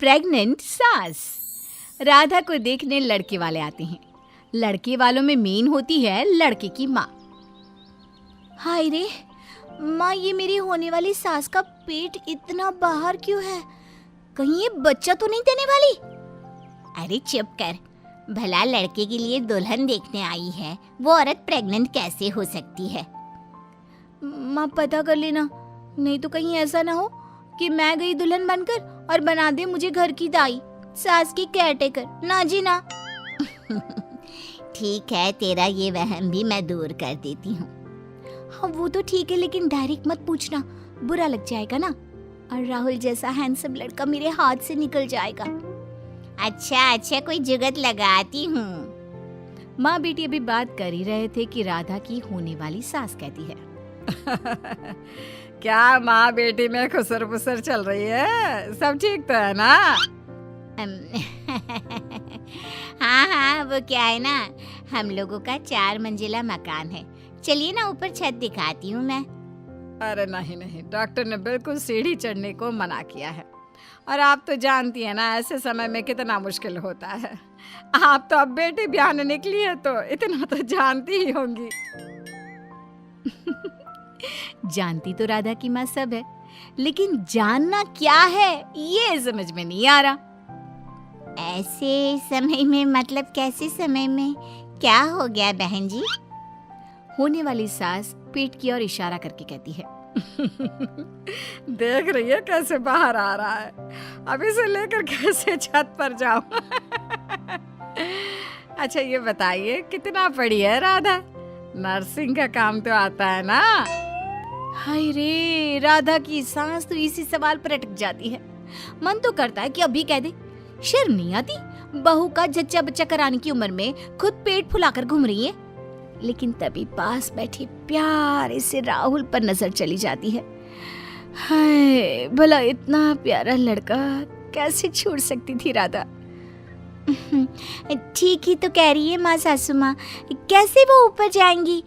Pregnant सास। राधा को देखने लड़के वाले आते हैं। लड़के वालों में मेन होती है लड़के की माँ। हाय रे माँ, ये मेरी होने वाली सास का पेट इतना बाहर क्यों है? कहीं ये बच्चा तो नहीं देने वाली? अरे चुप कर, भला लड़के के लिए दुल्हन देखने आई है, वो औरत प्रेग्नेंट कैसे हो सकती है? माँ पता कर लेना, नहीं तो कहीं ऐसा ना हो कि मैं गई दुल्हन बनकर और बना दे मुझे घर की दाई, सास की केयरटेकर। ना जी ना। ठीक है, तेरा ये वहम भी मैं दूर कर देती हूँ। हाँ वो तो ठीक है, लेकिन डायरेक्ट मत पूछना, बुरा लग जाएगा ना, और राहुल जैसा हैंडसम लड़का मेरे हाथ से निकल जाएगा। अच्छा कोई जुगत लगाती हूँ। माँ बेटी अभी बात कर ही रहे थे कि राधा की होने वाली सास कहती है क्या माँ बेटी में खुसर पुसर चल रही है? सब ठीक तो है ना? हाँ, वो क्या है ना, हम लोगों का 4 मंजिला मकान है। चलिए ना ऊपर छत दिखाती हूँ मैं। अरे नहीं, डॉक्टर ने बिल्कुल सीढ़ी चढ़ने को मना किया है। और आप तो जानती हैं ना ऐसे समय में कितना मुश्किल होता है। आप तो अब बेटी ब्याहने निकली है तो इतना तो जानती ही होंगी। जानती तो राधा की माँ सब है, लेकिन जानना क्या है ये समझ में नहीं आ रहा। ऐसे समय में मतलब कैसे समय में? क्या हो गया बहन जी? होने वाली सास पेट की ओर इशारा करके कहती है देख रही है कैसे बाहर आ रहा है, अब इसे लेकर कैसे छत पर जाऊं? अच्छा ये बताइए कितना पढ़ी है राधा? नर्सिंग का काम तो आता है ना? हाय रे, राधा की सांस तो इसी सवाल पर अटक जाती है। मन तो करता है कि अभी कह दे, शर्म नहीं आती? बहू का जच्चा बच्चा कराने की उम्र में खुद पेट फुलाकर घूम रही है। लेकिन तभी पास बैठे प्यारे से राहुल पर नजर चली जाती है। हाय, भला इतना प्यारा लड़का कैसे छोड़ सकती थी राधा? ठीक ही तो कह रही है माँ सासू माँ, कैसे वो ऊपर जाएंगी?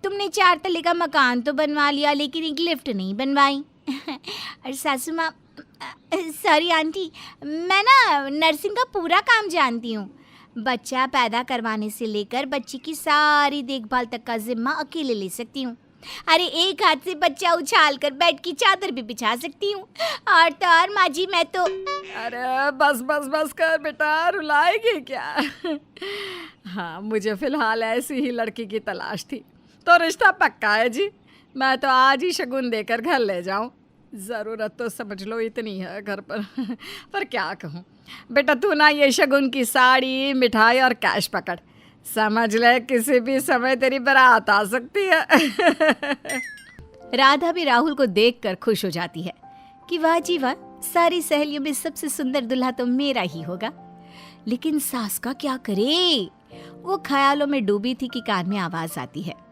तुमने 4 तले का मकान तो बनवा लिया, लेकिन एक लिफ्ट नहीं बनवाई। और सासू माँ, सॉरी आंटी, मैं ना नर्सिंग का पूरा काम जानती हूँ। बच्चा पैदा करवाने से लेकर बच्ची की सारी देखभाल तक का जिम्मा अकेले ले सकती हूँ। अरे एक हाथ से बच्चा उछाल कर बेड की चादर भी बिछा सकती हूँ। और तो और माँ जी मैं तो... अरे बस कर बेटा, रुलाएगी क्या? हाँ मुझे फिलहाल ऐसी ही लड़की की तलाश थी, तो रिश्ता पक्का है जी। मैं तो आज ही शगुन देकर घर ले जाऊं। ज़रूरत तो समझ लो इतनी है घर पर क्या कहूँ बेटा, तू ना ये शगुन की साड़ी, मिठाई और कैश पकड़, समझ ले किसी भी समय तेरी बारात आ सकती है। राधा भी राहुल को देखकर खुश हो जाती है कि वाह जी वाह, सारी सहेलियों में सबसे सुंदर दूल्हा तो मेरा ही होगा। लेकिन सास का क्या करे? वो ख्यालों में डूबी थी कि कान में आवाज आती है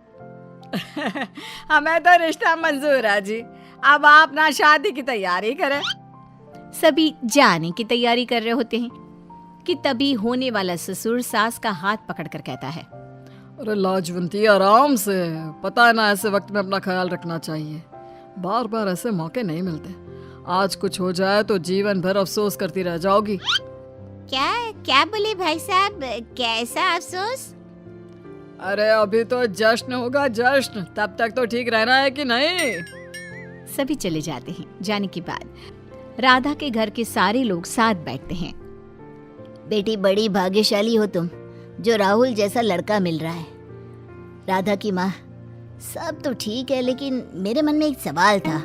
हमें तो रिश्ता मंजूर है जी, अब आप ना शादी की तैयारी करें। सभी जाने की तैयारी कर रहे होते हैं कि तभी होने वाला ससुर सास का हाथ पकड़कर कहता है, अरे लाजवंती आराम से, पता है ना ऐसे वक्त में अपना ख्याल रखना चाहिए, बार बार ऐसे मौके नहीं मिलते। आज कुछ हो जाए तो जीवन भर अफसोस करती रह जाओगी। क्या बोले भाई साहब, कैसा अफसोस? अरे अभी तो जश्न होगा जश्न, तब तक तो ठीक रहना है कि नहीं? सभी चले जाते हैं। जाने के बाद राधा के घर के सारे लोग साथ बैठते हैं। बेटी बड़ी भाग्यशाली हो तुम, जो राहुल जैसा लड़का मिल रहा है। राधा की माँ, सब तो ठीक है, लेकिन मेरे मन में एक सवाल था।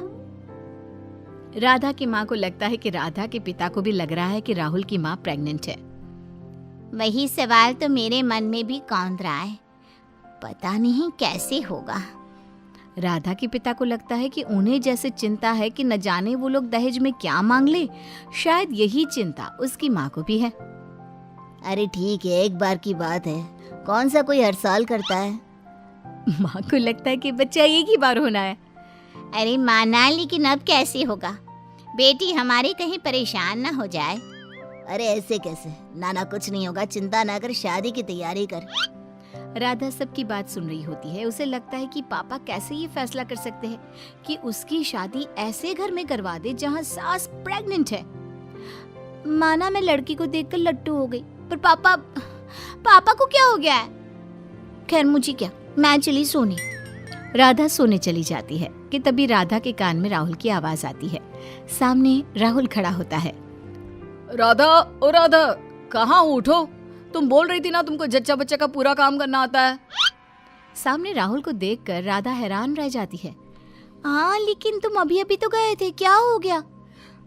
राधा की माँ को लगता है कि राधा के पिता को भी लग रहा है कि राहुल की माँ प्रेग्नेंट है। वही सवाल तो मेरे मन में भी कौंध रहा है, पता नहीं कैसे होगा। राधा के पिता को लगता है कि उन्हें जैसे चिंता है कि न जाने वो लोग दहेज में क्या मांग ले, शायद यही चिंता उसकी माँ को भी है। अरे ठीक है, एक बार की बात है, कौन सा कोई हर साल करता है। माँ को लगता है कि बच्चा एक ही बार होना है। अरे माना, लेकिन अब कैसे होगा? बेटी हमारी कहीं परेशान ना हो जाए। अरे ऐसे कैसे? नाना कुछ नहीं होगा, चिंता ना कर, शादी की तैयारी कर। राधा सबकी बात सुन रही होती है। उसे लगता है कि पापा कैसे ये फैसला कर सकते हैं कि उसकी शादी ऐसे घर में करवा दे जहाँ सास प्रेग्नेंट है। माना मैं लड़की को देखकर लट्टू हो गई, पर पापा को क्या हो गया है? खैर मुझे क्या, मैं चली सोने। राधा सोने चली जाती है कि तभी राधा के कान में राहुल की आवाज आती है। सामने राहुल खड़ा होता है। राधा, ओ राधा, कहाँ हो? उठो, तुम बोल रही थी ना तुमको जच्चा बच्चा का पूरा काम करना आता है। सामने राहुल को देखकर राधा हैरान रह जाती है। हाँ लेकिन तुम अभी अभी तो गए थे, क्या हो गया?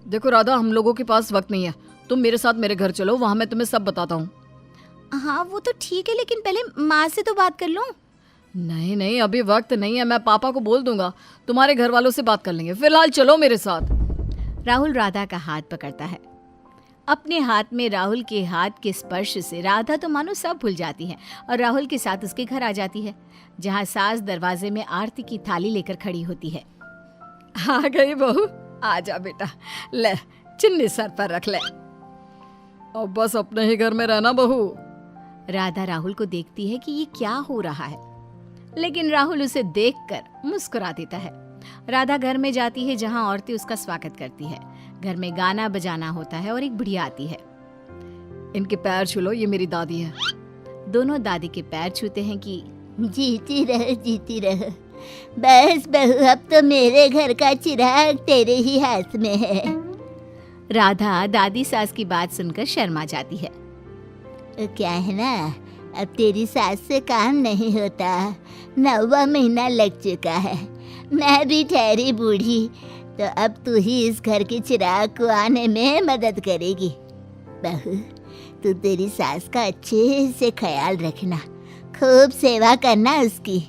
देखो राधा, हम लोगों के पास वक्त नहीं है, तुम मेरे साथ मेरे घर चलो, वहाँ मैं तुम्हें सब बताता हूँ। हाँ वो तो ठीक है, लेकिन पहले माँ से तो बात कर लूं। नहीं नहीं, अभी वक्त नहीं है, मैं पापा को बोल दूंगा, तुम्हारे घर वालों से बात कर लेंगे, फिलहाल चलो मेरे साथ। राहुल राधा का हाथ पकड़ता है। अपने हाथ में राहुल के हाथ के स्पर्श से राधा तो मानो सब भूल जाती है और राहुल के साथ उसके घर आ जाती है, जहाँ सास दरवाजे में आरती की थाली लेकर खड़ी होती है। आ गई बहू, आजा बेटा, ले चुन्नी सर पर रख ले। अब बस अपने ही घर में रहना बहू। राधा राहुल को देखती है कि ये क्या हो रहा है, लेकिन राहुल उसे देखकर मुस्कुरा देता है। राधा घर में जाती है जहाँ औरतें उसका स्वागत करती है। घर में गाना बजाना होता है और एक बुढ़िया आती है। इनके पैर छू लो, ये मेरी दादी है। दोनों दादी के पैर छूते हैं कि जीती रह। बस बहू, अब तो मेरे घर का चिराग तेरे ही हाथ में है। राधा दादी सास की बात सुनकर शर्मा जाती है। क्या है ना, अब तेरी सास से काम नहीं होता, 9वां महीना लग चुका है, मैं भी ठहरी बूढ़ी, तो अब तू ही इस घर के चिराग को आने में मदद करेगी। बहू, तू तेरी सास का अच्छे से ख्याल रखना, खूब सेवा करना उसकी,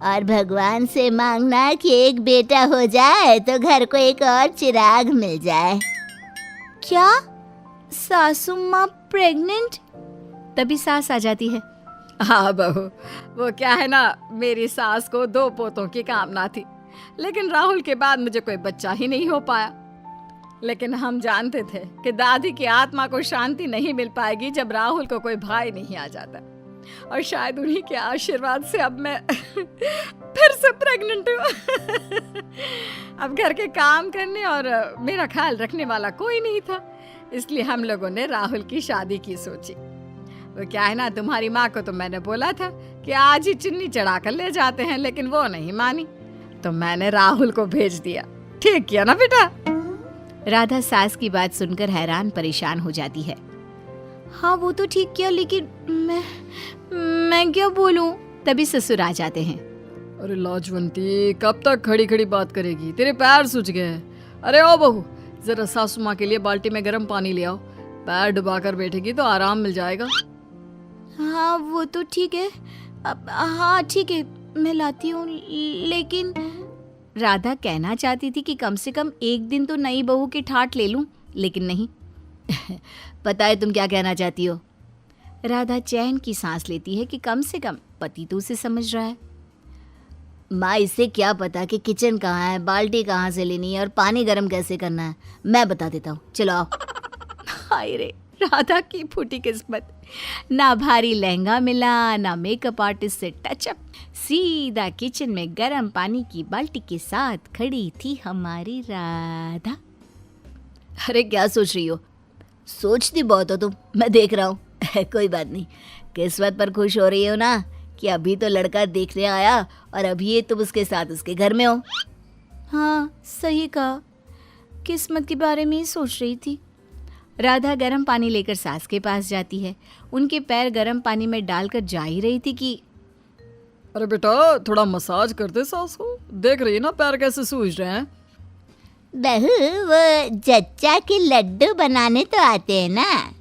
और भगवान से मांगना कि एक बेटा हो जाए तो घर को एक और चिराग मिल जाए। क्या सासू माँ प्रेग्नेंट? तभी सास आ जाती है। हाँ बहू, वो क्या है ना, मेरी सास को 2 पोतों की कामना थी, लेकिन राहुल के बाद मुझे कोई बच्चा ही नहीं हो पाया। लेकिन हम जानते थे कि दादी की आत्मा को शांति नहीं मिल पाएगी जब राहुल को कोई भाई नहीं आ जाता, और शायद उन्हीं के आशीर्वाद से अब मैं फिर से प्रेग्नेंट हूँ। अब घर के काम करने और मेरा ख्याल रखने वाला कोई नहीं था, इसलिए हम लोगों ने राहुल की शादी की सोची। वो क्या है ना, तुम्हारी माँ को तो मैंने बोला था कि आज ही चुन्नी चढ़ा कर ले जाते हैं, लेकिन वो नहीं मानी, तो मैंने राहुल को भेज दिया। ठीक किया ना बेटा? राधा सास की बात सुनकर हैरान परेशान हो जाती है। हाँ वो तो ठीक किया, लेकिन मैं क्या बोलूं? तभी ससुर आ जाते हैं। अरे लाजवंती, कब तक खड़ी खड़ी बात करेगी, तेरे पैर सूज गए हैं। अरे ओ बहू, जरा सासू माँ के लिए बाल्टी में गर्म पानी ले आओ, पैर डुबा कर बैठेगी तो आराम मिल जाएगा। हाँ वो तो ठीक है, हाँ ठीक है, मैं लाती हूँ, लेकिन राधा कहना चाहती थी कि कम से कम एक दिन तो नई बहू की ठाट ले लूं, लेकिन नहीं। पता है तुम क्या कहना चाहती हो? राधा चैन की सांस लेती है कि कम से कम पति तो उसे समझ रहा है। माँ, इससे क्या पता कि किचन कहाँ है, बाल्टी कहाँ से लेनी है और पानी गर्म कैसे करना है, मैं बता देता हूँ, चलो आओ। हाय रे, राधा की फूटी किस्मत, ना भारी लहंगा मिला, ना मेकअप आर्टिस्ट से टचअप, सीधा किचन में गर्म पानी की बाल्टी के साथ खड़ी थी हमारी राधा। अरे क्या सोच रही हो? सोचती बहुत हो तुम, मैं देख रहा हूँ। कोई बात नहीं, किस्मत पर खुश हो रही हो ना कि अभी तो लड़का देखने आया और अभी ये तुम उसके साथ उसके घर में हो। हाँ सही कहा, किस्मत के बारे में ही सोच रही थी। राधा गर्म पानी लेकर सास के पास जाती है। उनके पैर गर्म पानी में डालकर जा ही रही थी कि अरे बेटा, थोड़ा मसाज कर दे सास को, देख रही है ना पैर कैसे सूज रहे हैं। बहू, वो जच्चा के लड्डू बनाने तो आते हैं ना?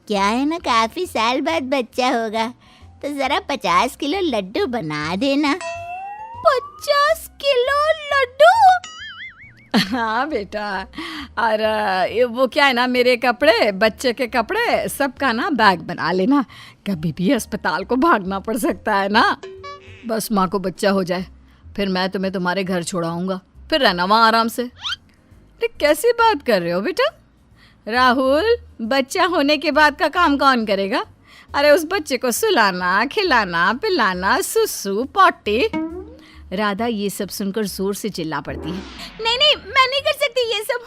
क्या है ना, काफी साल बाद बच्चा होगा, तो जरा 50 किलो लड्डू बना देना। 50 किलो लड्डू? हाँ बेटा, और वो क्या है ना, मेरे कपड़े, बच्चे के कपड़े, सबका ना बैग बना लेना, कभी भी अस्पताल को भागना पड़ सकता है ना। बस माँ को बच्चा हो जाए, फिर मैं तुम्हें तुम्हारे घर छोड़ाऊंगा, फिर रहना वहाँ आराम से। अरे कैसी बात कर रहे हो बेटा? राहुल, बच्चा होने के बाद का काम कौन करेगा? अरे उस बच्चे को सुलाना, खिलाना, पिलाना, सुसु, पॉटी। राधा ये सब सुनकर जोर से चिल्ला पड़ती है। नहीं, मैं नहीं कर सकती ये सब,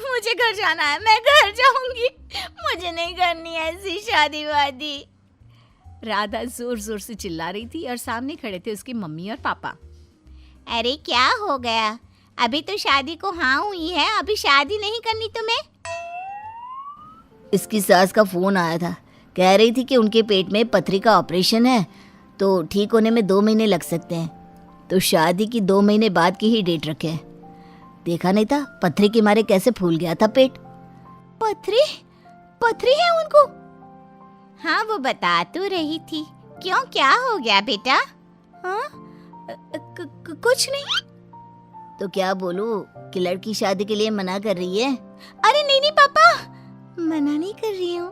मुझे घर जाना है, मैं घर जाऊंगी। मुझे नहीं करनी ऐसी शादी वादी। राधा जोर जोर से चिल्ला रही थी और सामने खड़े थे उसकी मम्मी और पापा। अरे क्या हो गया? अभी तो शादी को हाँ हुई है, अभी शादी नहीं करनी तुम्हें? इसकी सास का फ़ोन आया था, कह रही थी कि उनके पेट में पथरी का ऑपरेशन है तो ठीक होने में 2 महीने लग सकते हैं, तो शादी की 2 महीने बाद की ही डेट रखे हैं। देखा नहीं था पथरी के मारे कैसे फूल गया था पेट। पथरी? पथरी है उनको? हाँ वो बता तो रही थी। क्यों, क्या हो गया बेटा? हाँ कुछ नहीं। तो क्या बोलूं कि लड़की शादी के लिए मना कर रही है। अरे नहीं नहीं पापा, मना नहीं कर रही हूँ।